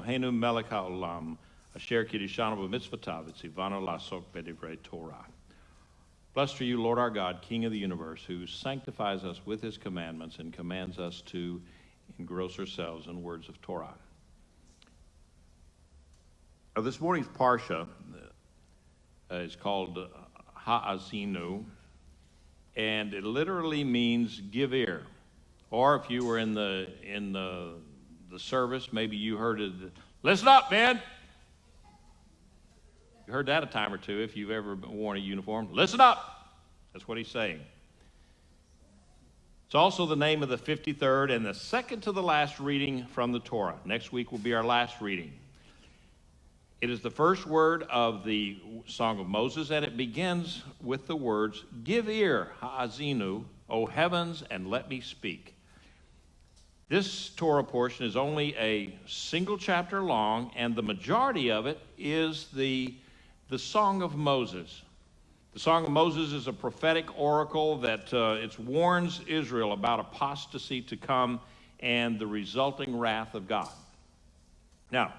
Eloheinu melech haolam, asher kiddushanu b'mitzvotav, v'tzivanu la'asok b'divrei Torah. Blessed are you, Lord our God, King of the universe, who sanctifies us with his commandments and commands us to engross ourselves in words of Torah. This morning's parsha is called Ha'azinu, and it literally means give ear. Or if you were in the service, maybe you heard it, listen up, man. You heard that a time or two if you've ever worn a uniform. Listen up. That's what he's saying. It's also the name of the 53rd and the second to the last reading from the Torah. Next week will be our last reading. It is the first word of the Song of Moses, and it begins with the words, give ear, ha'azinu, O heavens, and let me speak. This Torah portion is only a single chapter long, and the majority of it is the Song of Moses. The Song of Moses is a prophetic oracle that it warns Israel about apostasy to come and the resulting wrath of God. Now,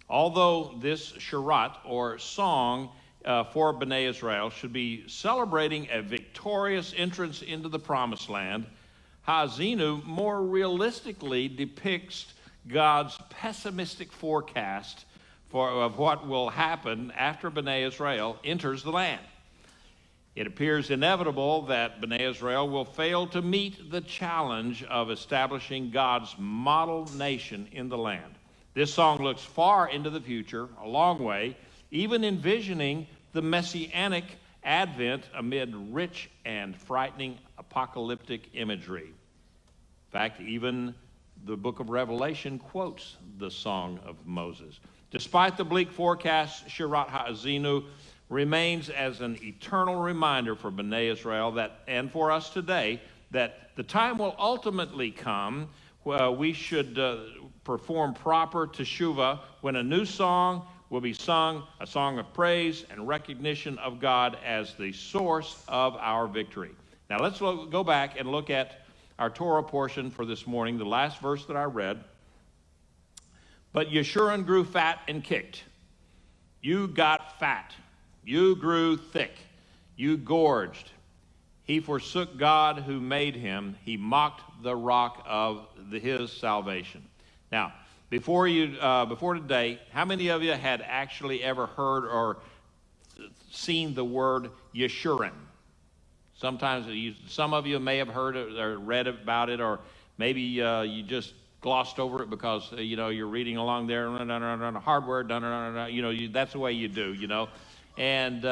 although this shirat, or song for Bnei Israel, should be celebrating a victorious entrance into the Promised Land, Ha'azinu more realistically depicts God's pessimistic forecast of what will happen after Bnei Israel enters the land. It appears inevitable that Bnei Israel will fail to meet the challenge of establishing God's model nation in the land. This song looks far into the future, a long way, even envisioning the messianic advent amid rich and frightening apocalyptic imagery. In fact, even the book of Revelation quotes the Song of Moses. Despite the bleak forecast, Shirat Ha'azinu remains as an eternal reminder for Bnei Israel and for us today that the time will ultimately come where we should perform proper teshuvah when a new song will be sung, a song of praise and recognition of God as the source of our victory. Now let's go back and look at our Torah portion for this morning, the last verse that I read. But Yeshurun grew fat and kicked. You got fat. You grew thick. You gorged. He forsook God who made him. He mocked the rock of his salvation. Now, before today, how many of you had actually ever heard or seen the word Yeshurun? Sometimes some of you may have heard it or read about it, or maybe you just glossed over it because you're reading along there. Hard word. That's the way you do. And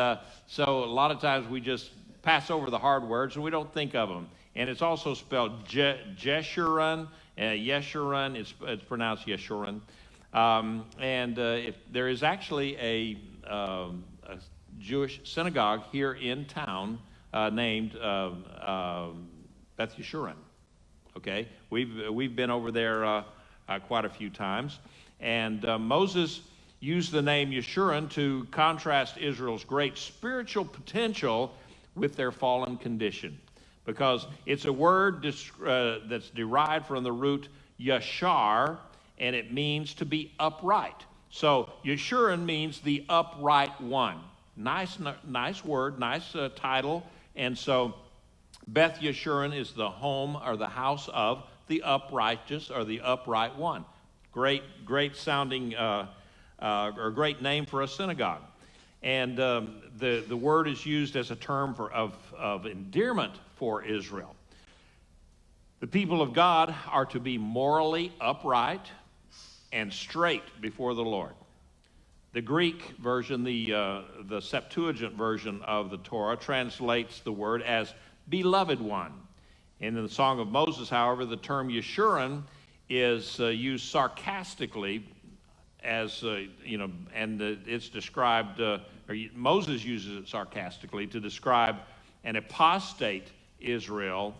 so a lot of times we just pass over the hard words and we don't think of them. And it's also spelled Yeshurun. Yeshurun, it's pronounced Yeshurun. There is actually a Jewish synagogue here in town named Beth Yeshurun. Okay, we've been over there quite a few times. And Moses used the name Yeshurun to contrast Israel's great spiritual potential with their fallen condition, because it's a word that's derived from the root yashar, and it means to be upright. So Yeshurun means the upright one. Nice word, nice title. And so Beth Yeshurun is the home or the house of the uprighteous or the upright one. Great sounding or great name for a synagogue. And the word is used as a term of endearment for Israel. The people of God are to be morally upright and straight before the Lord. The Greek version, the Septuagint version of the Torah, translates the word as beloved one. In the Song of Moses, however, the term Yeshurun is used sarcastically as, and it's described, Moses uses it sarcastically to describe an apostate Israel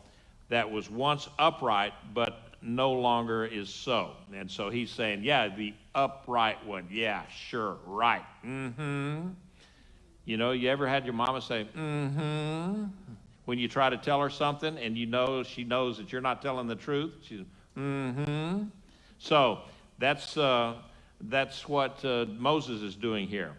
that was once upright but no longer is so. And so he's saying, yeah, the upright one. Yeah, sure, right. Mm-hmm. You ever had your mama say, mm-hmm, when you try to tell her something and she knows that you're not telling the truth? She's, mm-hmm. So that's that's what Moses is doing here.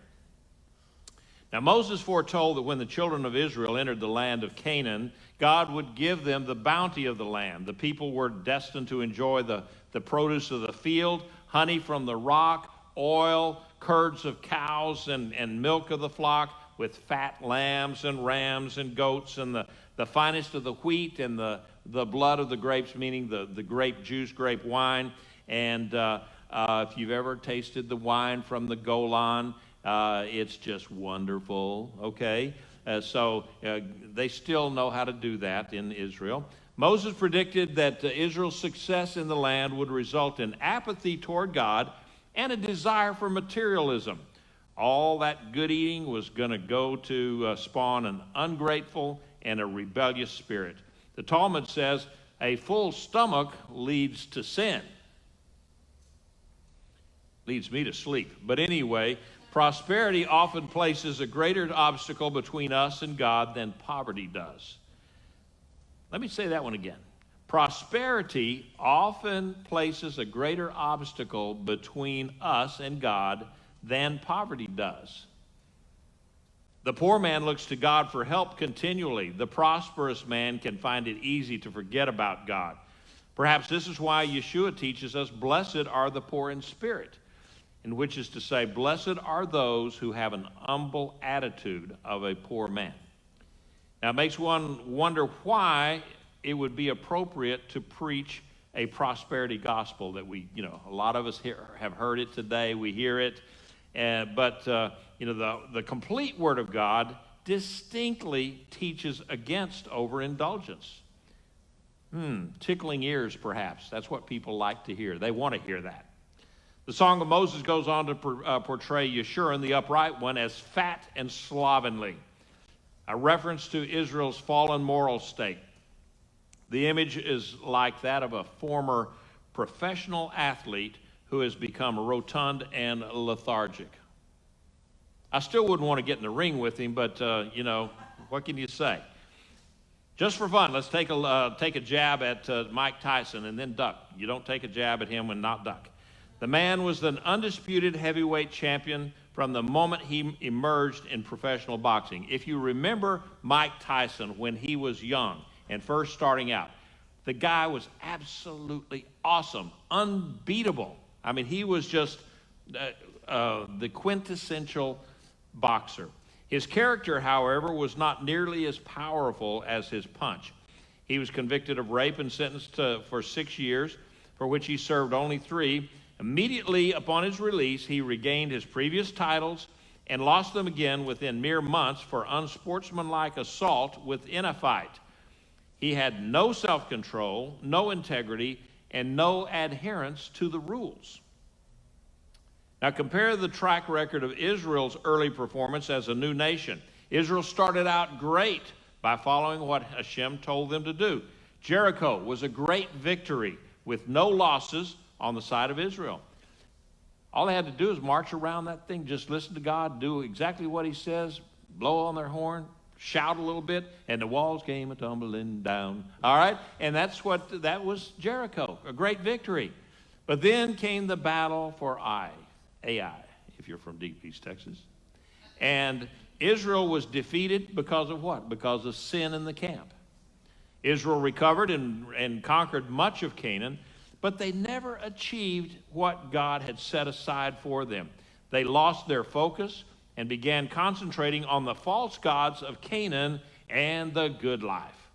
Now, Moses foretold that when the children of Israel entered the land of Canaan, God would give them the bounty of the land. The people were destined to enjoy the produce of the field, honey from the rock, oil, curds of cows, and milk of the flock, with fat lambs and rams and goats, and the finest of the wheat, and the blood of the grapes, meaning the grape juice, grape wine. And if you've ever tasted the wine from the Golan, it's just wonderful, okay? So they still know how to do that in Israel. Moses predicted that Israel's success in the land would result in apathy toward God and a desire for materialism. All that good eating was going to go to spawn an ungrateful and a rebellious spirit. The Talmud says a full stomach leads to sin. Leads me to sleep. But anyway, prosperity often places a greater obstacle between us and God than poverty does. Let me say that one again. Prosperity often places a greater obstacle between us and God than poverty does. The poor man looks to God for help continually. The prosperous man can find it easy to forget about God. Perhaps this is why Yeshua teaches us, blessed are the poor in spirit, in which is to say, blessed are those who have an humble attitude of a poor man. Now, it makes one wonder why it would be appropriate to preach a prosperity gospel that a lot of us have heard it today. We hear it. But the complete Word of God distinctly teaches against overindulgence. Tickling ears, perhaps. That's what people like to hear. They want to hear that. The Song of Moses goes on to portray Yeshurun, the upright one, as fat and slovenly, a reference to Israel's fallen moral state. The image is like that of a former professional athlete who has become rotund and lethargic. I still wouldn't want to get in the ring with him, but, what can you say? Just for fun, let's take a jab at Mike Tyson and then duck. You don't take a jab at him and not duck. The man was an undisputed heavyweight champion from the moment he emerged in professional boxing. If you remember Mike Tyson when he was young and first starting out, the guy was absolutely awesome, unbeatable. I mean, he was just the quintessential boxer. His character, however, was not nearly as powerful as his punch. He was convicted of rape and sentenced for 6 years, for which he served only 3. Immediately upon his release, he regained his previous titles and lost them again within mere months for unsportsmanlike assault within a fight. He had no self-control, no integrity, and no adherence to the rules. Now compare the track record of Israel's early performance as a new nation. Israel started out great by following what Hashem told them to do. Jericho was a great victory with no losses on the side of Israel. All they had to do is march around that thing, just listen to God, do exactly what he says, blow on their horn, shout a little bit, and the walls came a-tumbling down. All right? And that was Jericho, a great victory. But then came the battle for Ai, if you're from Deep East Texas. And Israel was defeated because of what? Because of sin in the camp. Israel recovered and conquered much of Canaan, but they never achieved what God had set aside for them. They lost their focus and began concentrating on the false gods of Canaan and the good life.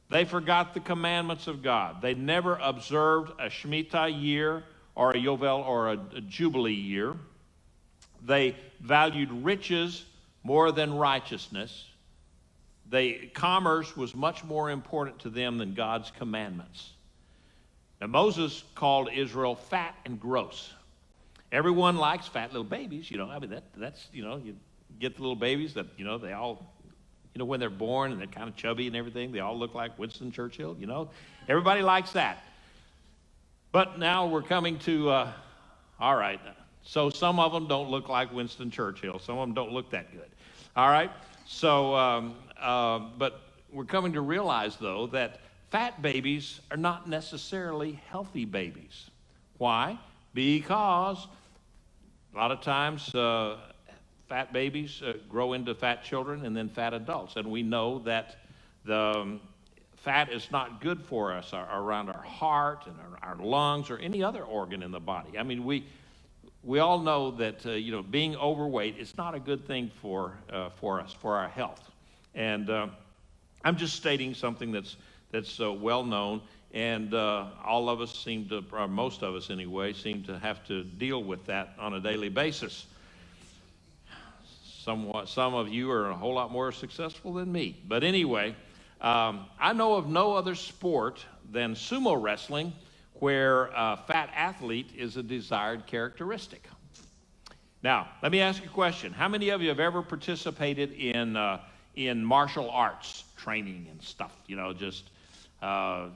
They forgot the commandments of God. They never observed a Shemitah year or a Yovel or a Jubilee year. They valued riches more than righteousness. Commerce was much more important to them than God's commandments. Now, Moses called Israel fat and gross. Everyone likes fat little babies, that's you get the little babies that, they all, when they're born and they're kind of chubby and everything, they all look like Winston Churchill, Everybody likes that. But now we're coming to, all right, so some of them don't look like Winston Churchill. Some of them don't look that good. All right? So, but we're coming to realize, though, that fat babies are not necessarily healthy babies. Why? Because A lot of times, fat babies grow into fat children and then fat adults. And we know that the fat is not good for us around our heart and our lungs or any other organ in the body. I mean, we all know that being overweight is not a good thing for us, for our health. And I'm just stating something that's well known, and all of us seem to, or most of us anyway, seem to have to deal with that on a daily basis. Some of you are a whole lot more successful than me. But anyway, I know of no other sport than sumo wrestling where a fat athlete is a desired characteristic. Now, let me ask you a question. How many of you have ever participated in martial arts training and stuff? All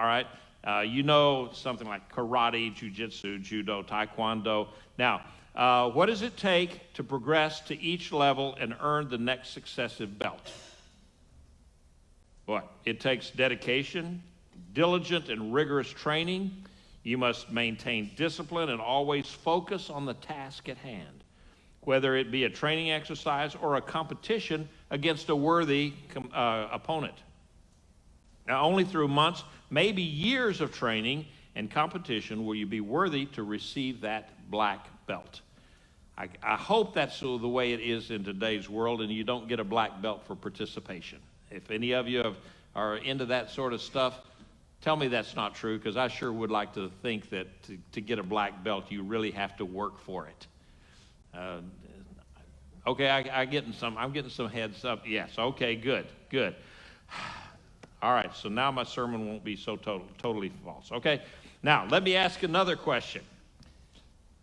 right. Something like karate, jiu-jitsu, judo, taekwondo. Now, what does it take to progress to each level and earn the next successive belt? What? It takes dedication, diligent and rigorous training. You must maintain discipline and always focus on the task at hand, whether it be a training exercise or a competition against a worthy opponent. Now, only through months, maybe years of training and competition will you be worthy to receive that black belt. I hope that's the way it is in today's world, and you don't get a black belt for participation. If any of you are into that sort of stuff, tell me that's not true, because I sure would like to think that to get a black belt, you really have to work for it. Okay, I'm getting some heads up. Yes, okay, good. All right, so now my sermon won't be so totally false. Okay, now let me ask another question.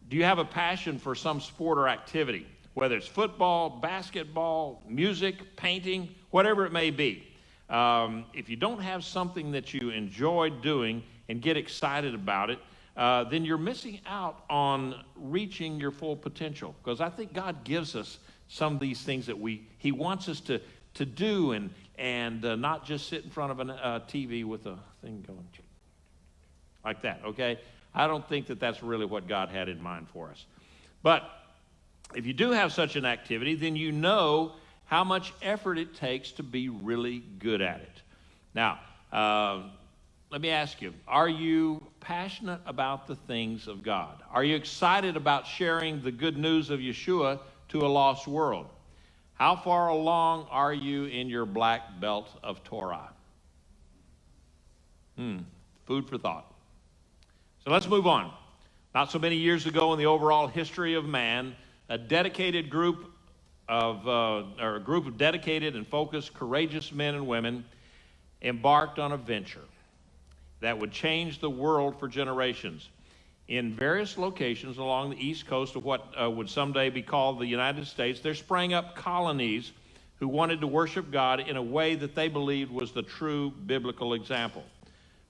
Do you have a passion for some sport or activity, whether it's football, basketball, music, painting, whatever it may be? If you don't have something that you enjoy doing and get excited about it, then you're missing out on reaching your full potential. Because I think God gives us some of these things that He wants us to do and not just sit in front of a TV with a thing going like that, okay? I don't think that that's really what God had in mind for us. But if you do have such an activity, then you know how much effort it takes to be really good at it. Now, let me ask you, are you passionate about the things of God? Are you excited about sharing the good news of Yeshua to a lost world? How far along are you in your black belt of Torah? Food for thought. So let's move on. Not so many years ago in the overall history of man, a group of dedicated and focused, courageous men and women embarked on a venture that would change the world for generations. In various locations along the east coast of what would someday be called the United States, there sprang up colonies who wanted to worship God in a way that they believed was the true biblical example.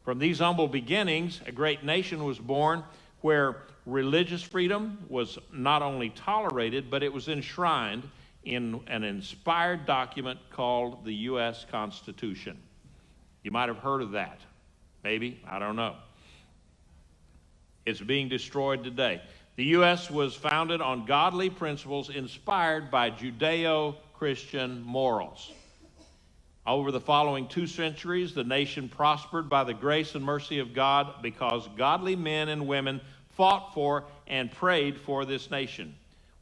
From these humble beginnings, a great nation was born where religious freedom was not only tolerated, but it was enshrined in an inspired document called the U.S. Constitution. You might have heard of that. Maybe, I don't know. It's being destroyed today. The U.S. was founded on godly principles inspired by Judeo-Christian morals. Over the following 2 centuries, the nation prospered by the grace and mercy of God because godly men and women fought for and prayed for this nation.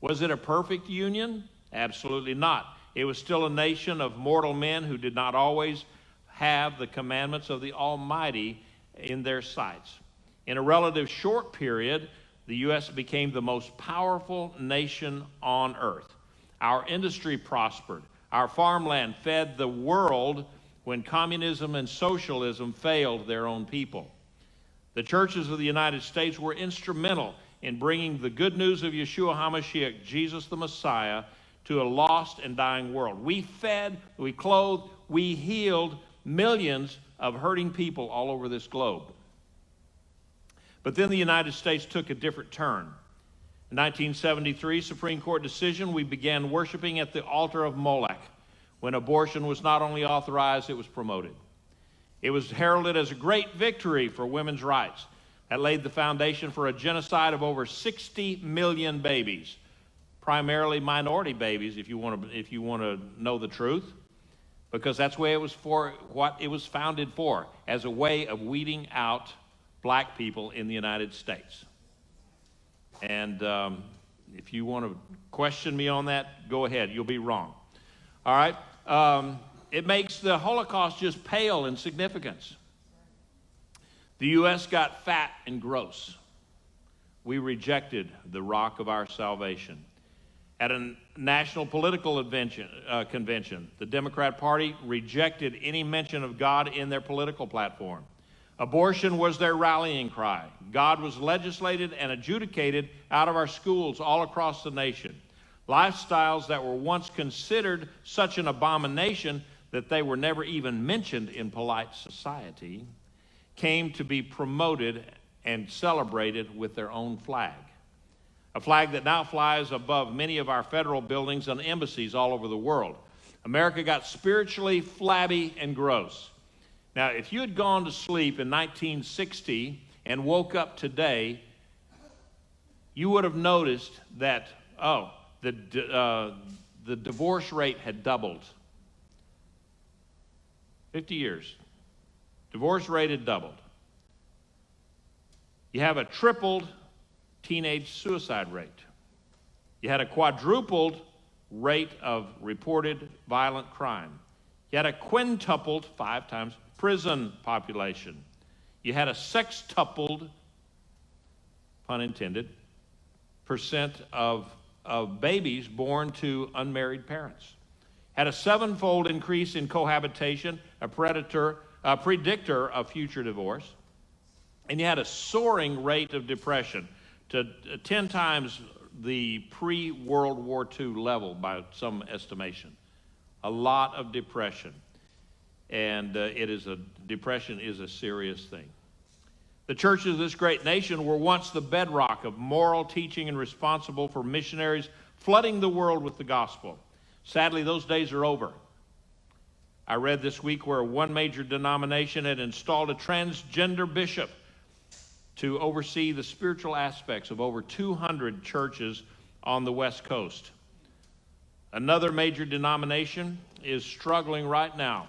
Was it a perfect union? Absolutely not. It was still a nation of mortal men who did not always have the commandments of the Almighty in their sights. In a relative short period, the U.S. became the most powerful nation on earth. Our industry prospered. Our farmland fed the world when communism and socialism failed their own people. The churches of the United States were instrumental in bringing the good news of Yeshua HaMashiach, Jesus the Messiah, to a lost and dying world. We fed, we clothed, we healed millions of hurting people all over this globe. But then the United States took a different turn. In 1973, Supreme Court decision, we began worshiping at the altar of Molech. When abortion was not only authorized, it was promoted. It was heralded as a great victory for women's rights. That laid the foundation for a genocide of over 60 million babies, primarily minority babies, if you want to know the truth, because that's what it was founded for, as a way of weeding out black people in the United States. And if you want to question me on that, go ahead. You'll be wrong. All right? It makes the Holocaust just pale in significance. The U.S. got fat and gross. We rejected the rock of our salvation. At a national political convention, the Democrat Party rejected any mention of God in their political platform. Abortion was their rallying cry. God was legislated and adjudicated out of our schools all across the nation. Lifestyles that were once considered such an abomination that they were never even mentioned in polite society came to be promoted and celebrated with their own flag. A flag that now flies above many of our federal buildings and embassies all over the world. America got spiritually flabby and gross. Now, if you had gone to sleep in 1960 and woke up today, you would have noticed that, the divorce rate had doubled. 50 years. Divorce rate had doubled. You have a tripled teenage suicide rate. You had a quadrupled rate of reported violent crime. You had a quintupled, 5 times, prison population. You had a sextupled, pun intended, percent of babies born to unmarried parents. Had a 7-fold increase in cohabitation, a predictor of future divorce. And you had a soaring rate of depression to 10 times the pre-World War II level by some estimation. A lot of depression. And depression is a serious thing. The churches of this great nation were once the bedrock of moral teaching and responsible for missionaries flooding the world with the gospel. Sadly, those days are over. I read this week where one major denomination had installed a transgender bishop to oversee the spiritual aspects of over 200 churches on the West Coast. Another major denomination is struggling right now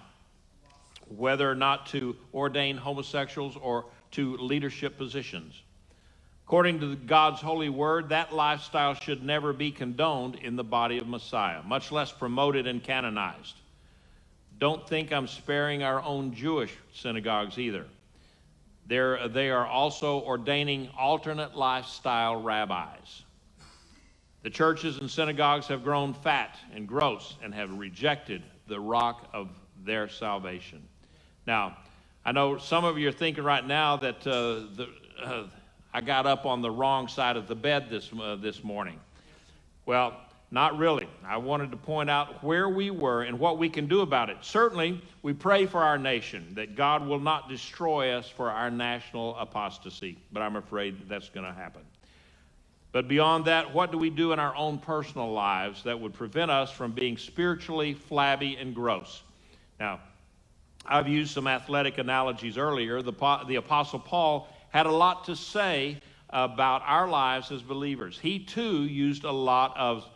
whether or not to ordain homosexuals or to leadership positions. According to God's holy word, that lifestyle should never be condoned in the body of Messiah, much less promoted and canonized. Don't think I'm sparing our own Jewish synagogues either. They are also ordaining alternate lifestyle rabbis. The churches and synagogues have grown fat and gross and have rejected the rock of their salvation. Now, I know some of you are thinking right now that I got up on the wrong side of the bed this morning. Well, not really. I wanted to point out where we were and what we can do about it. Certainly, we pray for our nation, that God will not destroy us for our national apostasy, but I'm afraid that's going to happen. But beyond that, what do we do in our own personal lives that would prevent us from being spiritually flabby and gross? Now, I've used some athletic analogies earlier. The Apostle Paul had a lot to say about our lives as believers. He, too, used a lot of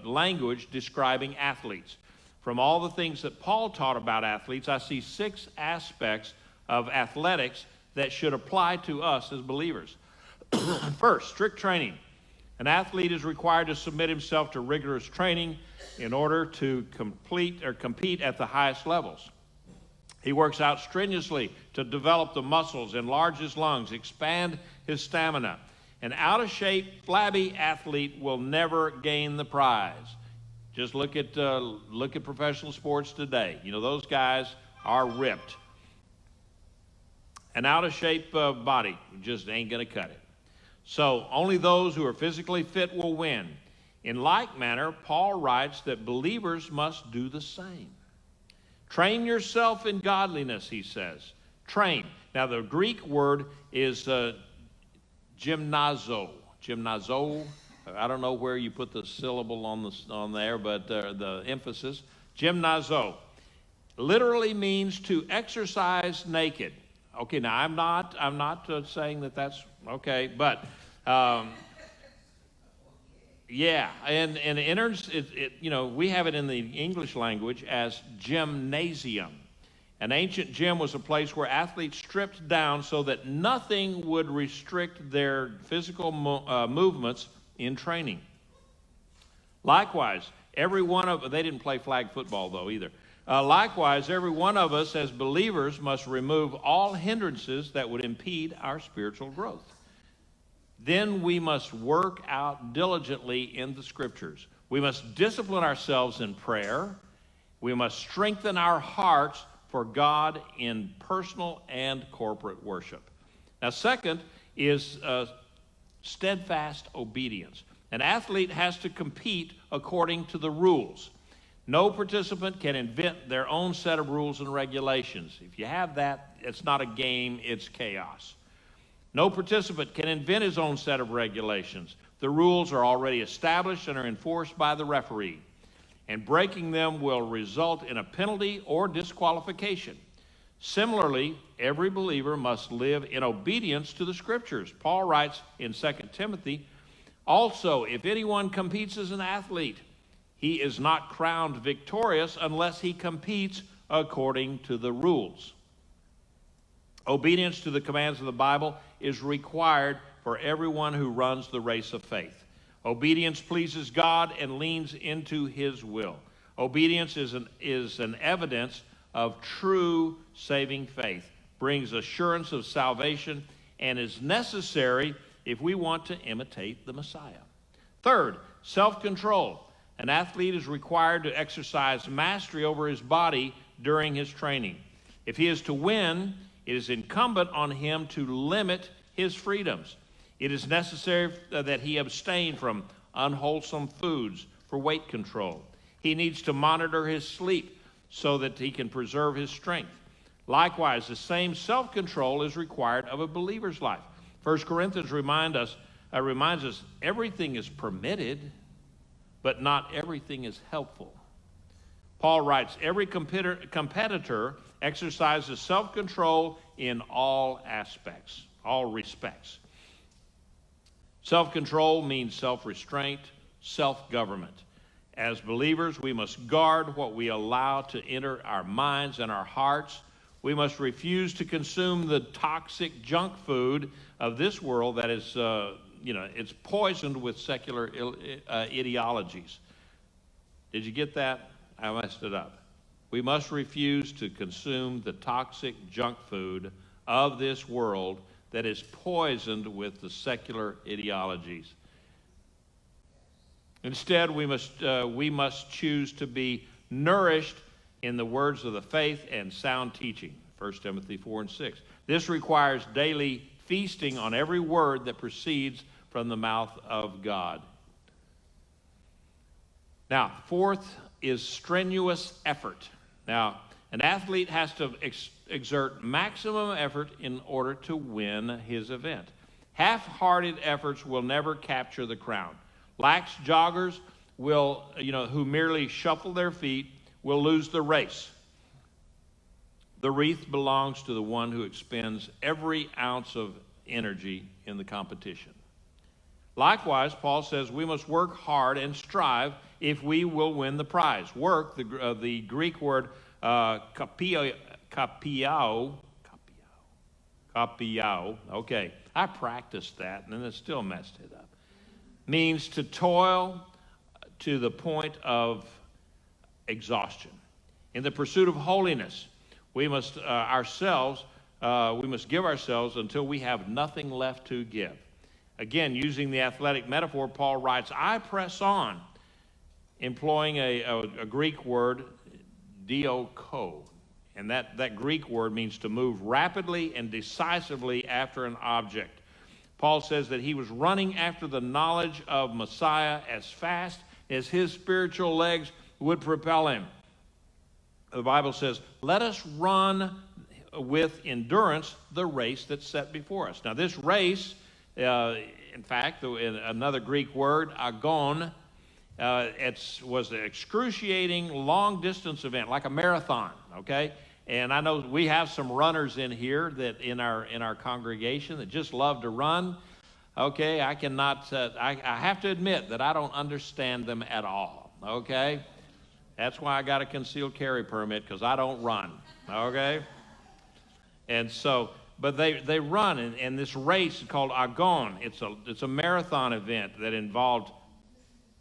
language describing athletes. From all the things that Paul taught about athletes, I see 6 aspects of athletics that should apply to us as believers. First, strict training. An athlete is required to submit himself to rigorous training in order to compete at the highest levels. He works out strenuously to develop the muscles, enlarge his lungs, expand his stamina. An out-of-shape, flabby athlete will never gain the prize. Just look at professional sports today. You know, those guys are ripped. An out-of-shape body just ain't going to cut it. So only those who are physically fit will win. In like manner, Paul writes that believers must do the same. Train yourself in godliness, he says. Train. Now, the Greek word is gymnazo. Gymnazo. I don't know where you put the syllable on there, but the emphasis. Gymnazo literally means to exercise naked. Okay, now I'm not saying that that's okay, but yeah, and it enters we have it in the English language as gymnasium. An ancient gym was a place where athletes stripped down so that nothing would restrict their physical movements in training. Likewise, they didn't play flag football though either. Likewise, every one of us as believers must remove all hindrances that would impede our spiritual growth. Then we must work out diligently in the Scriptures. We must discipline ourselves in prayer. We must strengthen our hearts for God in personal and corporate worship. Now, second is steadfast obedience. An athlete has to compete according to the rules. No participant can invent their own set of rules and regulations. If you have that, it's not a game, it's chaos. No participant can invent his own set of regulations. The rules are already established and are enforced by the referee, and breaking them will result in a penalty or disqualification. Similarly, every believer must live in obedience to the Scriptures. Paul writes in 2 Timothy, also, if anyone competes as an athlete, he is not crowned victorious unless he competes according to the rules. Obedience to the commands of the Bible is required for everyone who runs the race of faith. Obedience pleases God and leans into His will. Obedience is an evidence of true saving faith, brings assurance of salvation, and is necessary if we want to imitate the Messiah. Third, self-control. An athlete is required to exercise mastery over his body during his training. If he is to win, it is incumbent on him to limit his freedoms. It is necessary that he abstain from unwholesome foods for weight control. He needs to monitor his sleep so that he can preserve his strength. Likewise, the same self-control is required of a believer's life. 1 Corinthians reminds us everything is permitted, but not everything is helpful. Paul writes, every competitor exercises self-control in all aspects, all respects. Self-control means self-restraint, self-government. As believers, we must guard what we allow to enter our minds and our hearts. We must refuse to consume the toxic junk food of this world that is, it's poisoned with secular ideologies. Did you get that? I messed it up. We must refuse to consume the toxic junk food of this world that is poisoned with the secular ideologies. Instead, we must choose to be nourished in the words of the faith and sound teaching, 1 Timothy 4 and 6. This requires daily feasting on every word that proceeds from the mouth of God. Now, fourth is strenuous effort. Now, an athlete has to exert maximum effort in order to win his event. Half-hearted efforts will never capture the crown. Lax joggers who merely shuffle their feet will lose the race. The wreath belongs to the one who expends every ounce of energy in the competition. Likewise, Paul says we must work hard and strive if we will win the prize. Work, the Greek word kapiao. Okay, I practiced that and then it still messed it up. Means to toil to the point of exhaustion. In the pursuit of holiness, we must give ourselves until we have nothing left to give. Again, using the athletic metaphor, Paul writes, I press on, employing a Greek word, dioko. And that Greek word means to move rapidly and decisively after an object. Paul says that he was running after the knowledge of Messiah as fast as his spiritual legs would propel him. The Bible says, let us run with endurance the race that's set before us. Now this race, in fact, another Greek word, agon, was an excruciating long-distance event, like a marathon, okay? And I know we have some runners in here that in our congregation that just love to run. Okay, I cannot, I have to admit that I don't understand them at all, okay? That's why I got a concealed carry permit, because I don't run, okay? And so, but they run, and this race is called Agon. It's a marathon event that involved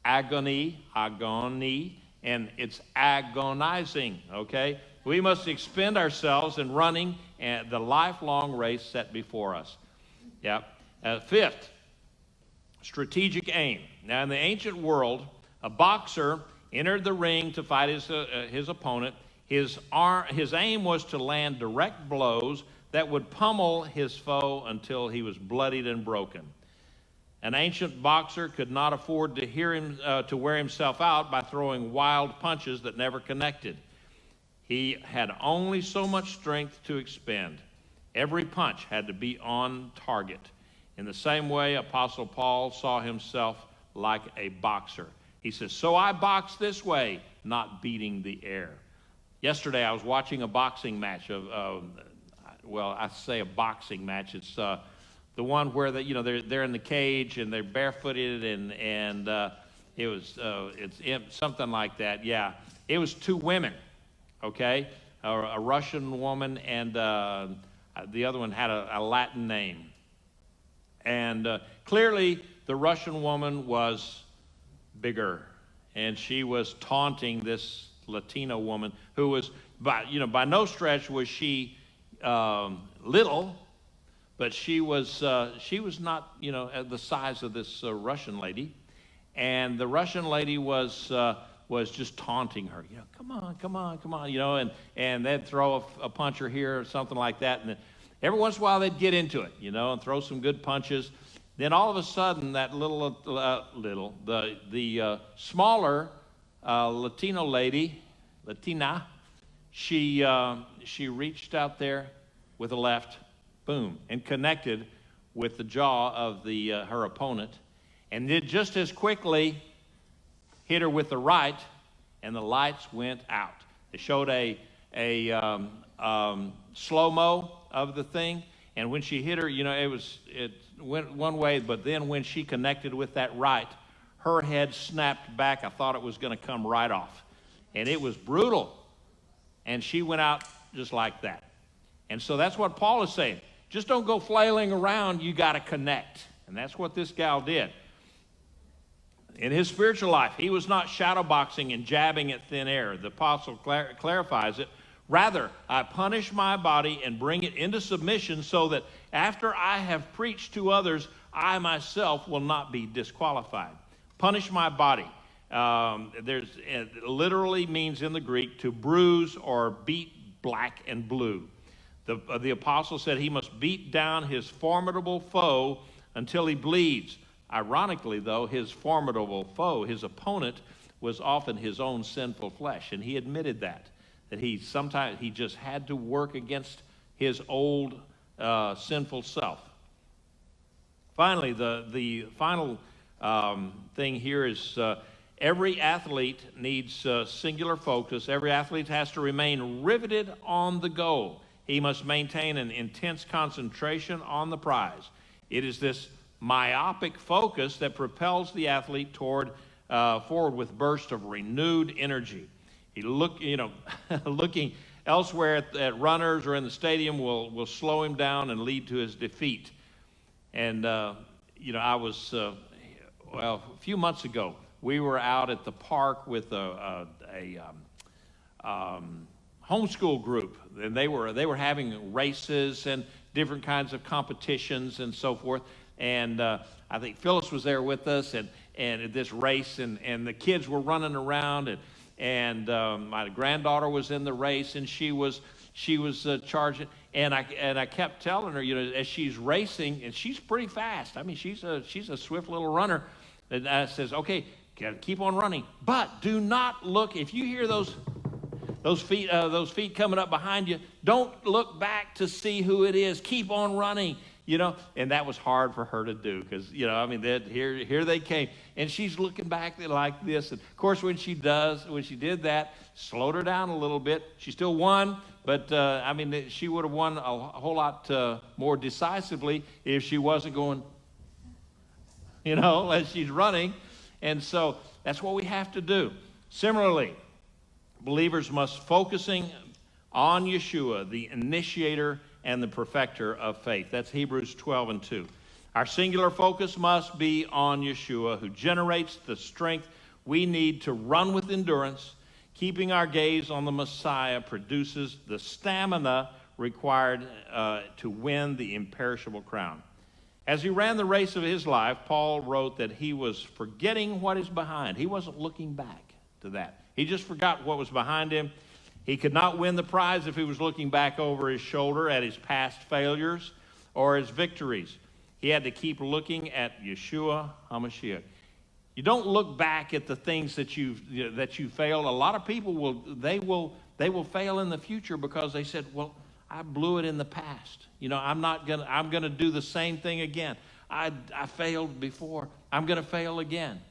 agony, and it's agonizing, okay? We must expend ourselves in running and the lifelong race set before us. Yep. Fifth, strategic aim. Now, in the ancient world, a boxer entered the ring to fight his opponent. His aim was to land direct blows that would pummel his foe until he was bloodied and broken. An ancient boxer could not afford to wear himself out by throwing wild punches that never connected. He had only so much strength to expend. Every punch had to be on target. In the same way, Apostle Paul saw himself like a boxer. He says, so I box this way, not beating the air. Yesterday, I was watching a boxing match well, I say a boxing match. It's the one where they're in the cage and they're barefooted and it's something like that. Yeah, it was two women, okay, a Russian woman and the other one had a Latin name. And clearly, the Russian woman was bigger, and she was taunting this Latino woman who was, by no stretch was she little, but she was not, the size of this Russian lady, and the Russian lady was just taunting her. Come on, and they'd throw a puncher here or something like that, and every once in a while, they'd get into it, and throw some good punches. Then all of a sudden, that the smaller Latina, she reached out there with a left, boom, and connected with the jaw of her opponent, and did just as quickly hit her with the right, and the lights went out. They showed a slow-mo of the thing, and when she hit her, it went one way, but then when she connected with that right, her head snapped back. I thought it was going to come right off, and it was brutal, and she went out just like that. And so that's what Paul is saying. Just don't go flailing around. You got to connect, and that's what this gal did. In his spiritual life, he was not shadowboxing and jabbing at thin air. The apostle clarifies it. Rather, I punish my body and bring it into submission so that after I have preached to others, I myself will not be disqualified. Punish my body. It literally means in the Greek to bruise or beat black and blue. The apostle said he must beat down his formidable foe until he bleeds. Ironically, though, his formidable foe, his opponent, was often his own sinful flesh, and he admitted that sometimes he just had to work against his old sinful self. Finally, the final thing here is every athlete needs singular focus. Every athlete has to remain riveted on the goal. He must maintain an intense concentration on the prize. It is this myopic focus that propels the athlete forward with bursts of renewed energy. Looking elsewhere at runners or in the stadium will slow him down and lead to his defeat. And I was a few months ago we were out at the park with a homeschool group, and they were having races and different kinds of competitions and so forth. And I think Phyllis was there with us, and at this race, and the kids were running around, and my granddaughter was in the race, and she was charging, and I kept telling her, as she's racing, and she's pretty fast. I mean, she's a swift little runner. And I says, okay, keep on running, but do not look. If you hear those feet coming up behind you, don't look back to see who it is. Keep on running. And that was hard for her to do because, here they came. And she's looking back like this. And, of course, when she did that, slowed her down a little bit. She still won, but I mean, she would have won a whole lot more decisively if she wasn't going, as she's running. And so that's what we have to do. Similarly, believers must focusing on Yeshua, the initiator and the perfecter of faith. That's Hebrews 12:2. Our singular focus must be on Yeshua, who generates the strength we need to run with endurance. Keeping our gaze on the Messiah produces the stamina required to win the imperishable crown. As he ran the race of his life, Paul wrote that he was forgetting what is behind. He wasn't looking back to that. He just forgot what was behind him. He could not win the prize if he was looking back over his shoulder at his past failures or his victories. He had to keep looking at Yeshua HaMashiach. You don't look back at the things that you failed. A lot of people will fail in the future because they said, well, I blew it in the past. I'm going to do the same thing again. I failed before. I'm going to fail again.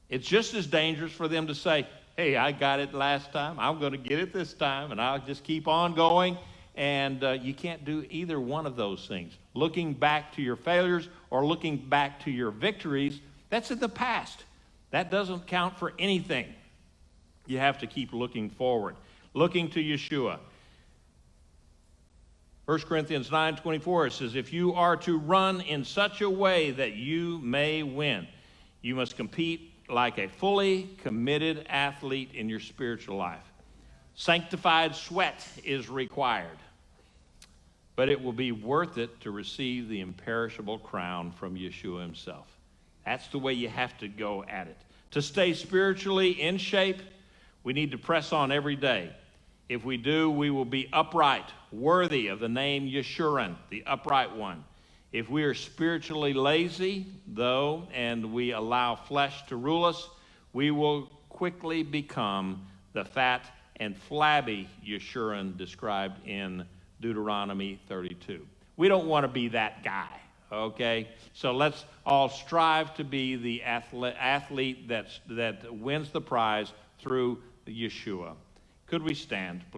It's just as dangerous for them to say, hey, I got it last time. I'm going to get it this time, and I'll just keep on going. And you can't do either one of those things. Looking back to your failures or looking back to your victories, that's in the past. That doesn't count for anything. You have to keep looking forward, looking to Yeshua. 1 Corinthians 9:24 says, if you are to run in such a way that you may win, you must compete like a fully committed athlete in your spiritual life. Sanctified sweat is required, but it will be worth it to receive the imperishable crown from Yeshua himself. That's the way you have to go at it. To stay spiritually in shape, we need to press on every day. If we do, we will be upright, worthy of the name Yeshurun, the upright one. If we are spiritually lazy, though, and we allow flesh to rule us, we will quickly become the fat and flabby Yeshurun described in Deuteronomy 32. We don't want to be that guy, okay? So let's all strive to be the athlete that wins the prize through Yeshua. Could we stand, please?